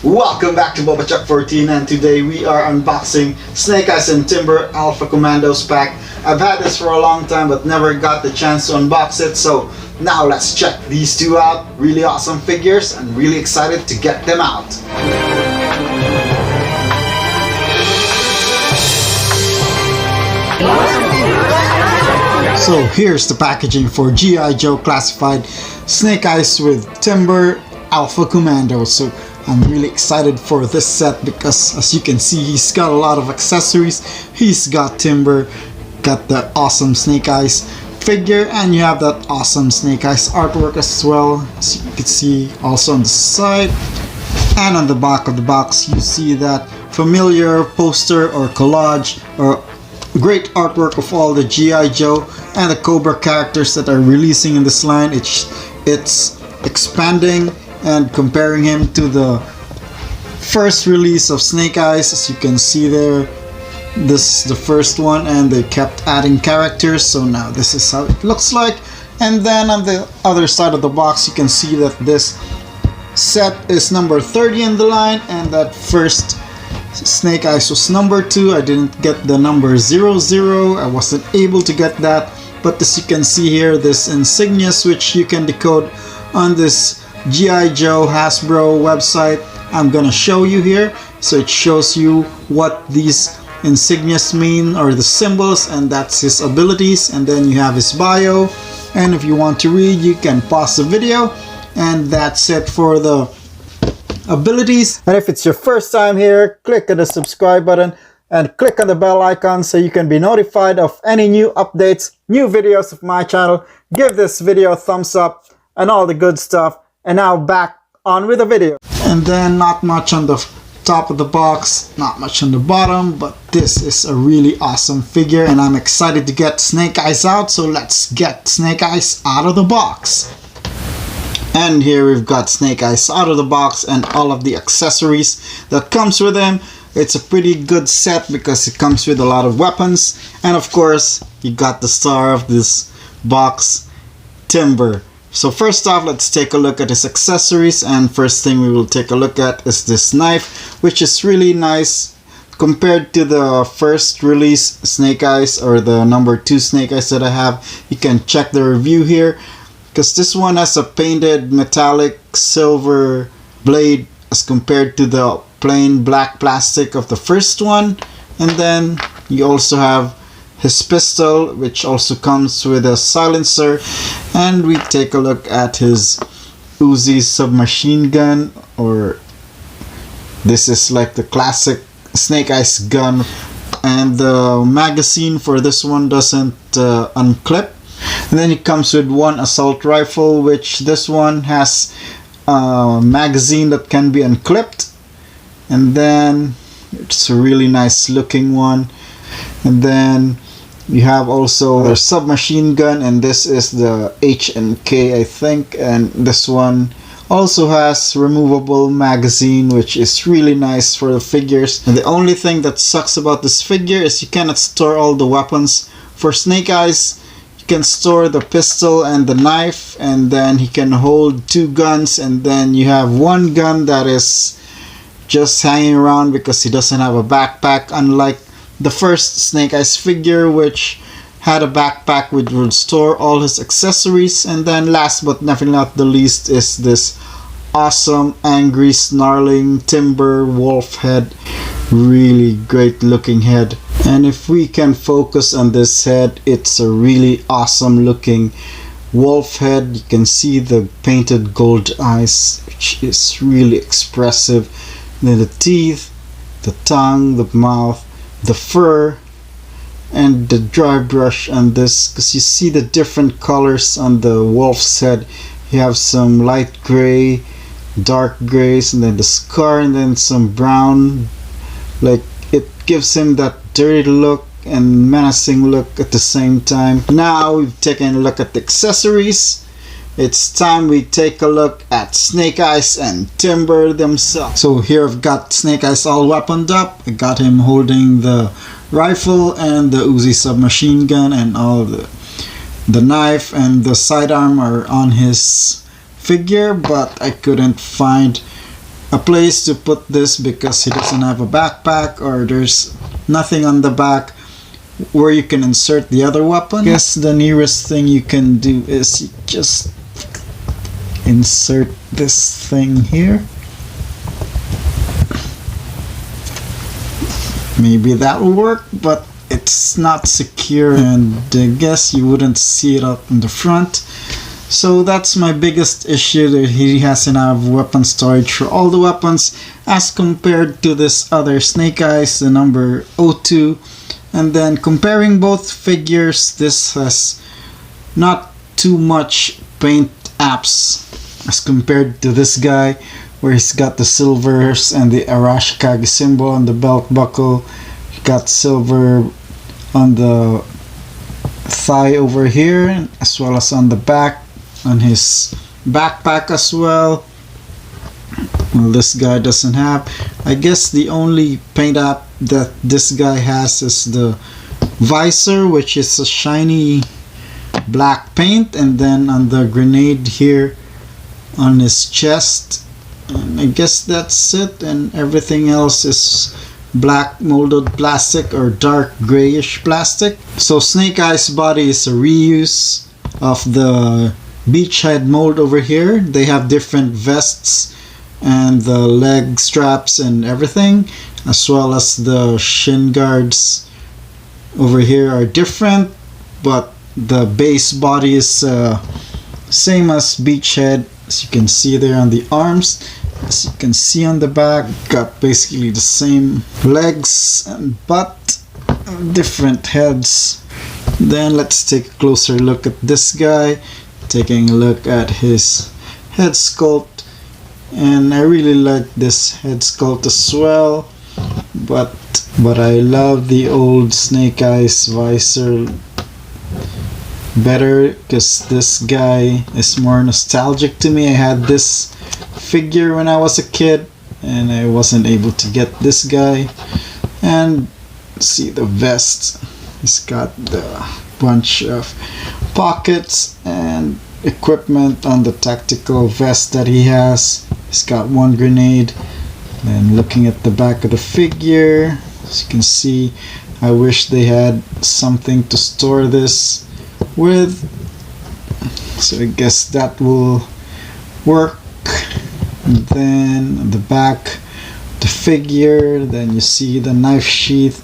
Welcome back to Chuck14, and today we are unboxing Snake Eyes and Timber Alpha Commandos pack. I've had this for a long time but never got the chance to unbox it, so now let's check these two out. Really awesome figures and really excited to get them out. So here's the packaging for G.I.Joe classified Snake Eyes with Timber Alpha Commandos. So I'm really excited for this set because, as you can see, he's got a lot of accessories. He's got Timber, got the awesome Snake Eyes figure, and you have that awesome Snake Eyes artwork as well, as you can see also on the side. And on the back of the box you see that familiar poster or collage or great artwork of all the G.I. Joe and the Cobra characters that are releasing in this line. It's expanding and comparing him to the first release of Snake Eyes. As you can see there, this is the first one and they kept adding characters, so now this is how it looks like. And then on the other side of the box you can see that this set is number 30 in the line, and that first Snake Eyes was number 2. I didn't get the number 00, I wasn't able to get that, but as you can see here, this insignias which you can decode on this G.I. Joe Hasbro website, I'm gonna show you here. So it shows you what these insignias mean, or the symbols, and that's his abilities, and then you have his bio, and if you want to read you can pause the video, and that's it for the abilities. And if it's your first time here, click on the subscribe button and click on the bell icon so you can be notified of any new updates, new videos of my channel. Give this video a thumbs up and all the good stuff. And now back on with the video. And then not much on the top of the box, not much on the bottom, but this is a really awesome figure and I'm excited to get Snake Eyes out, so let's get Snake Eyes out of the box. And here we've got Snake Eyes out of the box and all of the accessories that comes with him. It's a pretty good set because it comes with a lot of weapons, and of course you got the star of this box, Timber. So first off, let's take a look at his accessories, and first thing we will take a look at is this knife, which is really nice compared to the first release Snake Eyes, or the number 2 Snake Eyes that I have. You can check the review here because this one has a painted metallic silver blade as compared to the plain black plastic of the first one. And then you also have his pistol, which also comes with a silencer, and we take a look at his Uzi submachine gun, or this is like the classic Snake Eyes gun, and the magazine for this one doesn't unclip. And then it comes with one assault rifle, which this one has a magazine that can be unclipped, and then it's a really nice looking one. And then you have also the submachine gun, and this is the H&K I think, and this one also has removable magazine, which is really nice for the figures. And the only thing that sucks about this figure is you cannot store all the weapons. For Snake Eyes you can store the pistol and the knife, and then he can hold 2 guns, and then you have 1 gun that is just hanging around because he doesn't have a backpack, unlike the first Snake Eyes figure, which had a backpack which would store all his accessories. And then last but definitely not the least is this awesome angry snarling Timber wolf head. Really great looking head, and if we can focus on this head, it's a really awesome looking wolf head. You can see the painted gold eyes, which is really expressive. Then the teeth, the tongue, the mouth, the fur, and the dry brush on this, because you see the different colors on the wolf's head. You have some light gray, dark grays, and then the scar, and then some brown. Like, it gives him that dirty look and menacing look at the same time. Now we've taken a look at the accessories. It's time we take a look at Snake Eyes and Timber themselves. So here I've got Snake Eyes all weaponed up. I got him holding the rifle and the Uzi submachine gun, and all the knife and the sidearm are on his figure, but I couldn't find a place to put this because he doesn't have a backpack, or there's nothing on the back where you can insert the other weapon. I guess the nearest thing you can do is you just insert this thing here. Maybe that will work, but it's not secure, and I guess you wouldn't see it up in the front. So that's my biggest issue, that he hasn't have weapon storage for all the weapons as compared to this other Snake Eyes, the number 02. And then comparing both figures, this has not too much paint apps as compared to this guy, where he's got the silvers and the Arashikage symbol on the belt buckle. He got silver on the thigh over here, as well as on the back, on his backpack as well. Well, this guy doesn't have. I guess the only paint app that this guy has is the visor, which is a shiny black paint, and then on the grenade here on his chest, and I guess that's it, and everything else is black molded plastic or dark grayish plastic. So Snake Eyes body is a reuse of the beachhead mold over here. They have different vests and the leg straps and everything, as well as the shin guards over here are different, but the base body is same as beachhead, as you can see there on the arms. As you can see on the back, got basically the same legs and butt, different heads. Then let's take a closer look at this guy, taking a look at his head sculpt, and I really like this head sculpt as well, but I love the old Snake Eyes visor better because this guy is more nostalgic to me. I had this figure when I was a kid and I wasn't able to get this guy. And see the vest, it's got the bunch of pockets and equipment on the tactical vest that he has. He's got one grenade. Then looking at the back of the figure, as you can see, I wish they had something to store this with, so I guess that will work. And then on the back the figure, then you see the knife sheath.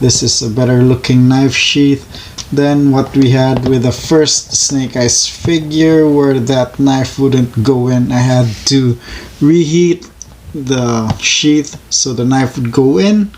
This is a better looking knife sheath than what we had with the first Snake Eyes figure, where that knife wouldn't go in. I had to reheat the sheath so the knife would go in.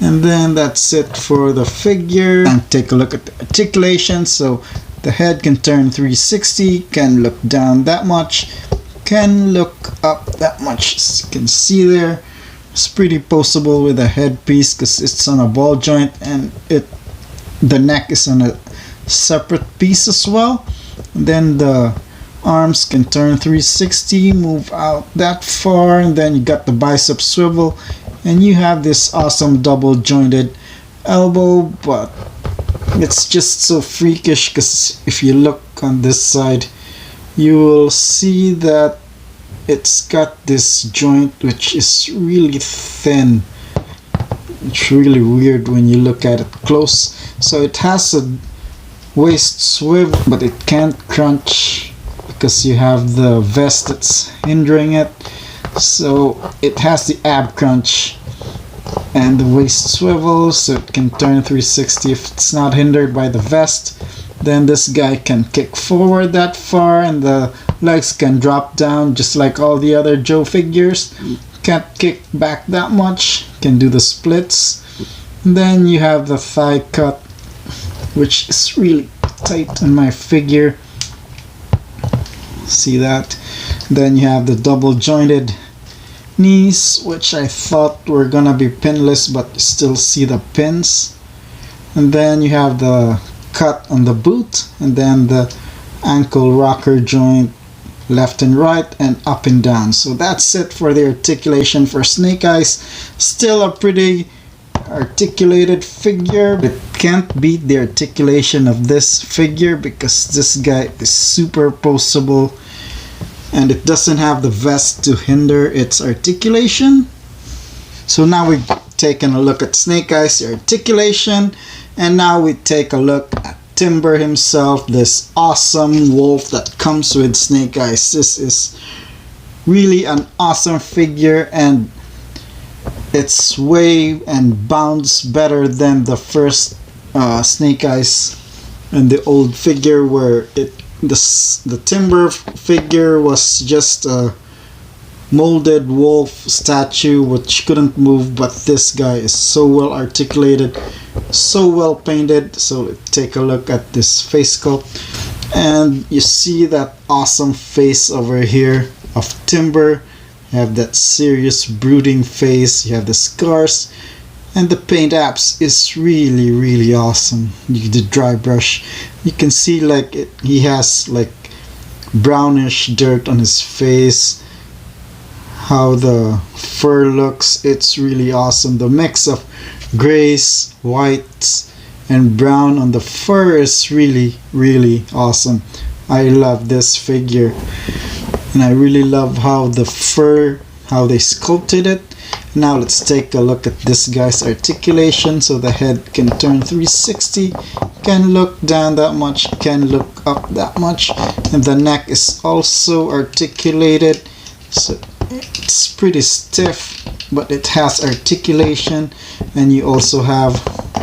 And then that's it for the figure. And take a look at the articulation. So the head can turn 360, can look down that much, can look up that much. As you can see there, it's pretty poseable with a headpiece because it's on a ball joint, and the neck is on a separate piece as well. And then the arms can turn 360, move out that far, and then you got the bicep swivel, and you have this awesome double jointed elbow. But it's just so freakish because if you look on this side, you will see that it's got this joint which is really thin. It's really weird when you look at it close. So it has a waist swivel, but it can't crunch because you have the vest that's hindering it. So it has the ab crunch and the waist swivel, so it can turn 360 if it's not hindered by the vest. Then this guy can kick forward that far, and the legs can drop down just like all the other Joe figures. Can't kick back that much, can do the splits. And then you have the thigh cut, which is really tight on my figure. See that? Then you have the double jointed knees, which I thought were gonna be pinless, but you still see the pins. And then you have the cut on the boot, and then the ankle rocker joint left and right and up and down. So that's it for the articulation for Snake Eyes. Still a pretty articulated figure, but can't beat the articulation of this figure because this guy is super poseable. and it doesn't have the vest to hinder its articulation. So now we've taken a look at Snake Eyes, the articulation, and now we take a look at Timber himself, this awesome wolf that comes with Snake Eyes. This is really an awesome figure, and it's way and bounds better than the first Snake Eyes and the old figure, where the Timber figure was just a molded wolf statue which couldn't move, but this guy is so well articulated, so well painted. So take a look at this face sculpt, and you see that awesome face over here of Timber. You have that serious brooding face, you have the scars, and the paint apps is really awesome. The dry brush, you can see like he has like brownish dirt on his face. How the fur looks, it's really awesome. The mix of grays, whites, and brown on the fur is really awesome. I love this figure, and I really love how the fur, how they sculpted it. Now let's take a look at this guy's articulation. So the head can turn 360, can look down that much, can look up that much, and the neck is also articulated. So it's pretty stiff, but it has articulation, and you also have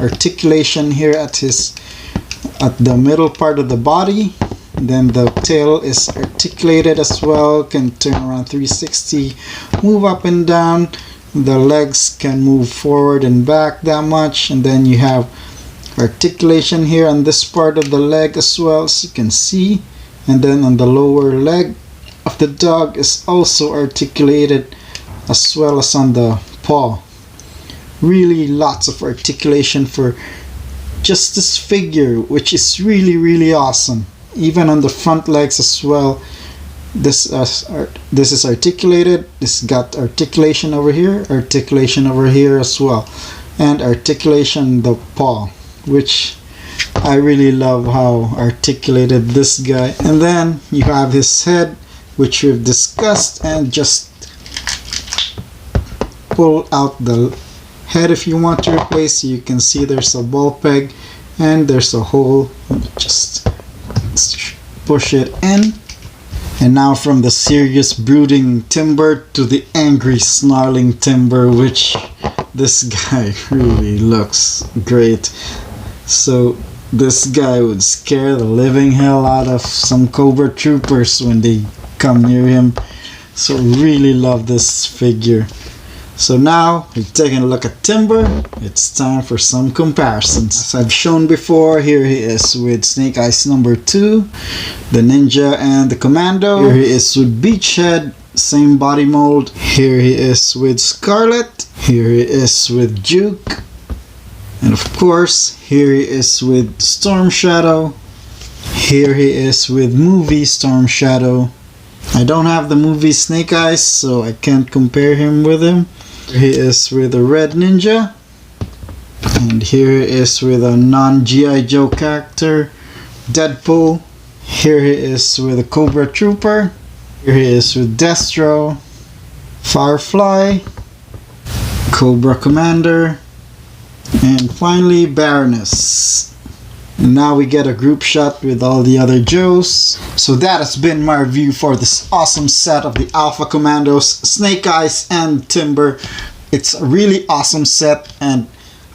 articulation here at the middle part of the body. Then the tail is articulated as well, can turn around 360, move up and down. The legs can move forward and back that much, and then you have articulation here on this part of the leg as well, as you can see. And then on the lower leg of the dog is also articulated, as well as on the paw. Really lots of articulation for just this figure, which is really awesome. Even on the front legs as well, this is articulated. This got articulation over here as well, and articulation in the paw, which I really love how articulated this guy. And then you have his head, which we've discussed, and just pull out the head if you want to replace. You can see there's a ball peg and there's a hole. Just push it in. And now from the serious brooding Timber to the angry snarling Timber, which this guy really looks great. So this guy would scare the living hell out of some Cobra troopers when they come near him. So really love this figure. So now we've taken a look at Timber. It's time for some comparisons. As I've shown before, here he is with Snake Eyes number 2, the Ninja and the Commando. Here he is with Beachhead, same body mold. Here he is with Scarlet. Here he is with Duke. And of course, here he is with Storm Shadow. Here he is with movie Storm Shadow. I don't have the movie Snake Eyes, so I can't compare him with him. Here he is with a Red Ninja. And here he is with a non-G.I.Joe character, Deadpool. Here he is with a Cobra Trooper. Here he is with Destro, Firefly, Cobra Commander, and finally Baroness. And now we get a group shot with all the other Joes. So that has been my review for this awesome set of the Alpha Commandos, Snake Eyes and Timber. It's a really awesome set, and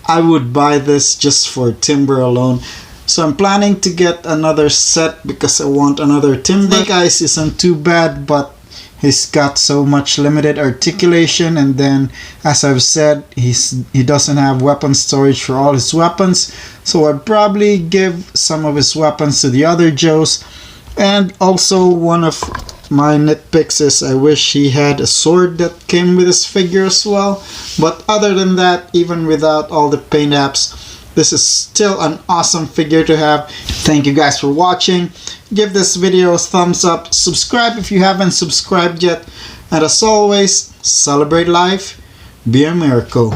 I would buy this just for Timber alone. So I'm planning to get another set because I want another Timber. Snake Eyes isn't too bad, but he's got so much limited articulation, and then as I've said, he doesn't have weapon storage for all his weapons. So I'd probably give some of his weapons to the other Joes. And also one of my nitpicks is I wish he had a sword that came with his figure as well. But other than that, even without all the paint apps, this is still an awesome figure to have. Thank you guys for watching. Give this video a thumbs up. Subscribe if you haven't subscribed yet. And as always, celebrate life. Be a miracle.